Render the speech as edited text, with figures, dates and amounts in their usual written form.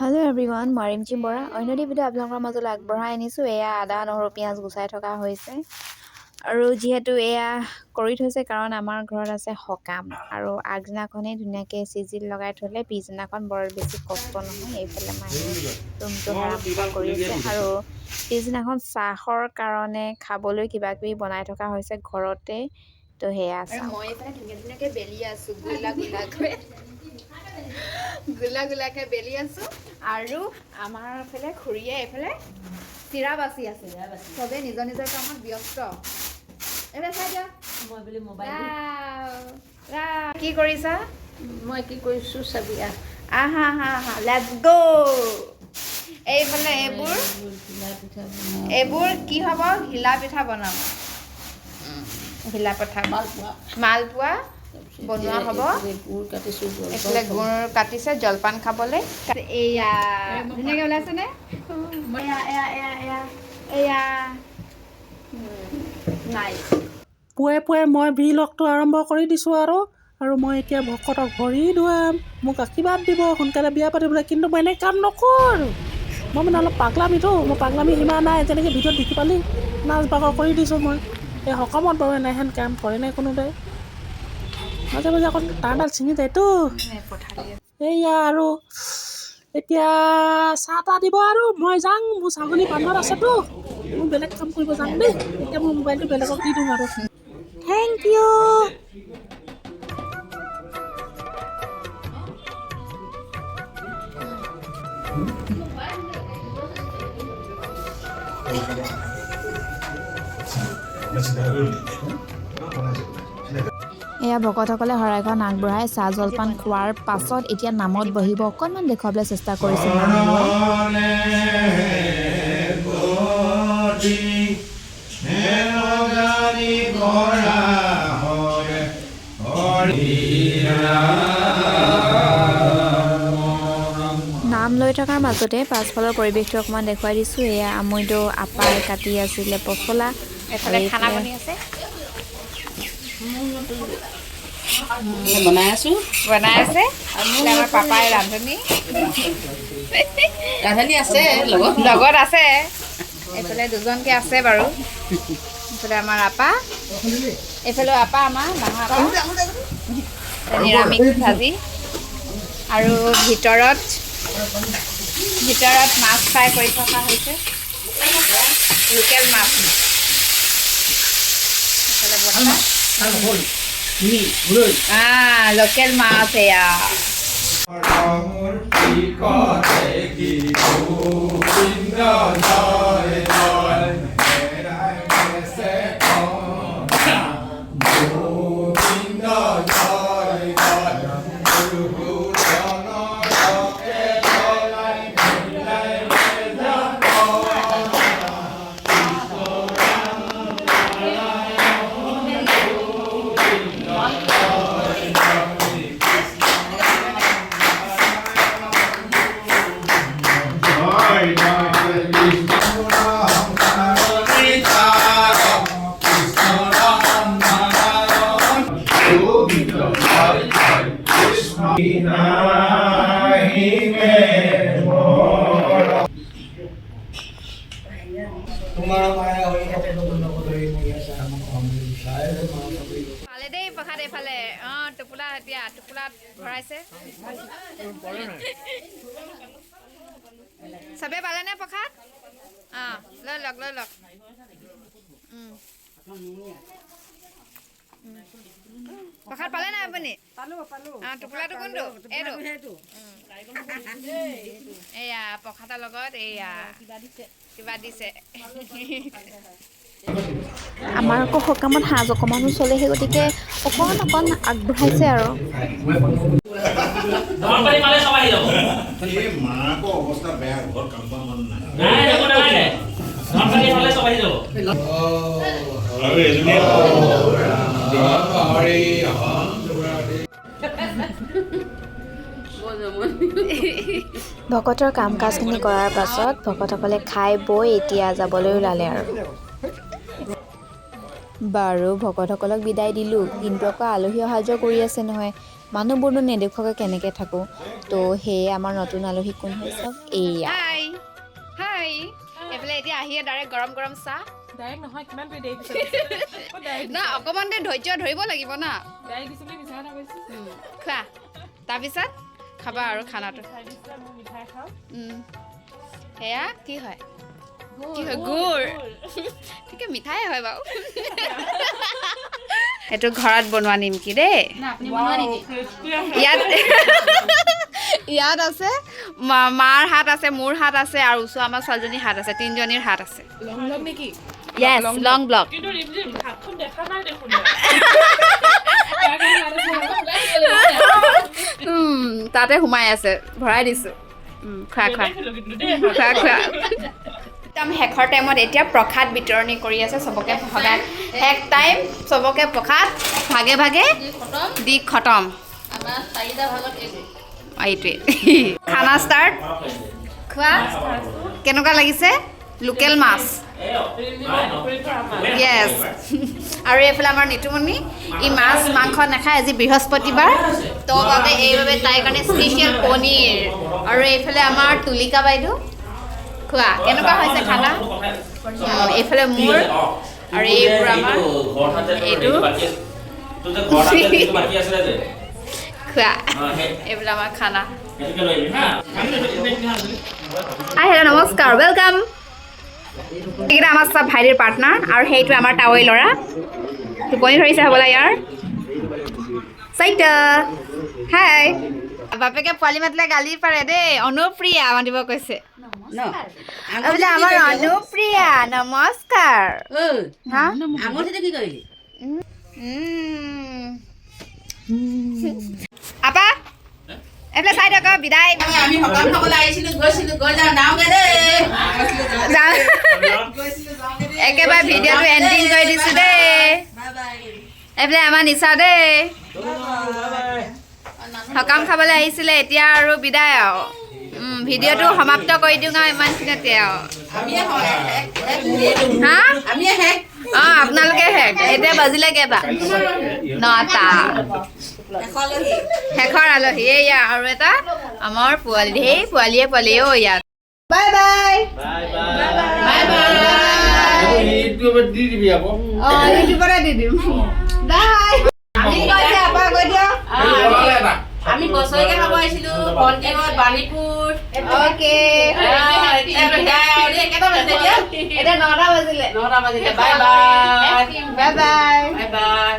Hello everyone, মই Rimjim Borah অন্যটি video' আপোনালোকৰ মাজলৈ আগবঢ়াই আনিছোঁ। এয়া আদা নহৰু পিঁয়াজ গুচাই থকা হৈছে আৰু যিহেতু এয়া কৰি থৈছে কাৰণ আমাৰ ঘৰত আছে সকাম আৰু আগদিনাখনেই ধুনীয়াকৈ চিজিল লগাই থ'লে পিছদিনাখন বৰ বেছি কষ্ট নহয়। এইফালে মায়ে ৰুমটো সাৰা কৰি আছে আৰু পিছদিনাখন চাহৰ কাৰণে খাবলৈ কিবা কিবি বনাই থকা হৈছে ঘৰতে। তো সেয়া আছে মই এইফালে ধুনীয়াকৈ বেলি আছোঁ গোলাকে বেলি আছোঁ আৰু আমাৰ এইফালে খুৰীয়ে এইফালে চিৰা বাচি আছে। চবে নিজৰ নিজৰ কামত ব্যস্ত। এইফালে চাই দিয়া মই বুলি মোবাইল কি কৰিছা? মই কি কৰিছোঁ চাবি আহা লেটছ গ'। এইফালে এইবোৰ কি হ'ব? ঘিলা পিঠা বনাম। ঘিলা পিঠা মালপোৱা বনোৱা হ'ব। এইফালে গুড় কাটিছে জলপান খাবলৈ। এয়া ধুনীয়াকৈ ওলাইছেনে? এয়া নাইচ। পুৱাই মই ভিলগটো আৰম্ভ কৰি দিছোঁ আৰু মই এতিয়া ভকতক ভৰি ধুৱাম, মোক আশীৰ্বাদ দিব, সোনকালে বিয়া পাতিবলৈ। কিন্তু মই এনেকৈ কাম নকৰোঁ। মই মানে অলপ পাগলামিতো, মই পাগলামি সীমা নাই। যেনেকৈ ভিডিঅ'ত দেখি পালি নাচ বাগৰ কৰি দিছোঁ মই। এই সকামত বাৰু এনেহেন কাম কৰে নাই কোনোবাই। মাজে আকৌ তাঁৰডাল ছিঙি যায়তো। এইয়া আৰু এতিয়া চাহ তাহ দিব আৰু মই যাওঁ। মোৰ ছাগলী বান্ধত আছেতো, মোৰ বেলেগ কাম কৰিব যাওঁ দেই। এতিয়া মোৰ মোবাইলটো বেলেগক দি দিওঁ আৰু। Thank you. এয়া ভকতসকলে শৰাইখন আগবঢ়াই চাহ জলপান খোৱাৰ পাছত এতিয়া নামত বহিব। অকণমান দেখুৱাবলৈ চেষ্টা কৰিছে নাম লৈ থকাৰ মাজতে পাছফালৰ পৰিৱেশটো অকণমান দেখুৱাই দিছোঁ। এয়া আমৈটো আপাই কাটি আছিলে পচলা। এফালে খানা বনি আছে, বনাই আছে আমাৰ পাপাই ৰান্ধনি আছে লগত আছে। এইফালে দুজনকৈ আছে বাৰু। এইফালে আমাৰ আপা, এইফালেও আপা আমাৰ ডাঙৰ আপা, নিৰামিষ ভাজি আৰু ভিতৰত মাছ ফ্ৰাই কৰি থকা হৈছে, লোকেল মাছ। এইফালে বনাই লোকেল মাছ এয়া পালে দেই প্ৰসাদ এইফালে। টোপোলা এতিয়া টোপোলাত ভৰাইছে। চবে পালেনে প্ৰসাদ? লৈ লওক প্ৰসাদ পালে নাই আপুনি? টোপোলাটো কোনটো? এইটো এয়া প্ৰসাদৰ লগত এয়া কিবা দিছে। আমাৰ আকৌ সকামত সাজ অকণমানো চলে, সেই গতিকে অকণ আগবঢ়াইছে আৰু। ভকতৰ কাম কাজখিনি কৰাৰ পাছত ভকতসকলে খাই বৈ এতিয়া যাবলৈ ওলালে আৰু। বাৰু ভকতসকলক বিদায় দিলোঁ, কিন্তু আকৌ আলহী অহা যোৱা কৰি আছে নহয়। মানুহবোৰনো নেদেখুৱাকৈ কেনেকৈ থাকোঁ। তো সেয়ে আমাৰ নতুন আলহী কোন হৈ চাওক, এয়া হাই হাই। এইফালে এতিয়া আহিয়ে ডাইৰেক্ট গৰম গৰম চাহ। ডাইৰেক্ট নহয়, কিমান দেৰি না অকণমান দেৰি ধৈৰ্য ধৰিব লাগিব না। খোৱা, তাৰপিছত খাবা আৰু খানাটো। সেয়া কি হয়, কি হয়? গুড়। ঠিকে, মিঠাই হয় বাৰু। এইটো ঘৰত বনোৱা নিমকি দেই। ইয়াত আছে মাৰ হাত আছে, মোৰ হাত আছে, আৰু ওচৰ আমাৰ ছোৱালীজনীৰ হাত আছে, 3জনীৰ হাত আছে। য়েছ, লং ব্লক। তাতে সোমাই আছে, ভৰাই দিছোঁ। খোৱা খোৱা খোৱা খোৱা। একদম শেষৰ টাইমত এতিয়া প্ৰসাদ বিতৰণি কৰি আছে চবকে। সদায় শেষ টাইম চবকে প্ৰসাদ ভাগে ভাগে দি খতম। এইটোৱে খানা ষ্টাৰ্ট। খোৱা কেনেকুৱা লাগিছে? লোকেল মাছ। য়েছ। আৰু এইফালে আমাৰ নিতুমণি, ই মাছ মাংস নাখায়, আজি বৃহস্পতিবাৰ, তো বাবে এইবাবে তাইৰ কাৰণে স্পেচিয়েল পনীৰ। আৰু এইফালে আমাৰ তুলিকা বাইদেউ। খোৱা কেনেকুৱা হৈছে খানা? এইফালে মোৰ, আৰু এইবোৰ আমাৰ এইটো খোৱা। এইবিলাক আমাৰ খানা। হাই হেল্ল' নমস্কাৰ, ৱেলকাম। এইকেইটা আমাৰ চব ভাইটিৰ পাৰ্টনাৰ, আৰু সেইটো আমাৰ টাৱৈ ল'ৰা। টোপনি ধৰিছে হ'বলা ইয়াৰ। চাইটা হাই। বাপেকে পোৱালি মাতিলে গালি পাৰে দেই। অনুপ্ৰিয়া মাতিব কৈছে। বোলে আমাৰ অনুপ্ৰিয়া, নমস্কাৰ। আপা এইফালে চাই থাকক, বিদায়। আমি সকাম খাবলৈ আহিছিলো, গৈছিলো, গৈ যাওঁ, যাওঁগে দেই। একেবাৰে ভিডিঅ'টো এণ্ডিং কৰি দিছো দেই। এইফালে আমাৰ নিচা দেই, সকাম খাবলৈ আহিছিলে, এতিয়া আৰু বিদায় আৰু। ভিডিঅ'টো সমাপ্ত কৰি দিওঁ আৰু ইমানখিনিতে আৰু। হা অঁ, আপোনালোকে শেষ। এতিয়া বাজিলে কেইটা? 9টা। শেষৰ আলহী এয়া, আৰু এটা আমাৰ পোৱালি। ধেই পোৱালিয়ে পোৱালি অ' ইয়াত। Bye bye bye bye. ইউটিউবত দি দিবি আকৌ। অঁ, ইউটিউবতে দি দিম। বাই। আমি কৈছে আপা কৈ দিয়ক। আমি বছৰকে খাব আহিছিলো, ভণ্টিহঁত বাণীপুৰ। অ'কে। এতিয়া 9টা বাজিলে। 9টা বাজিলে। Bye bye. Bye bye. Bye bye.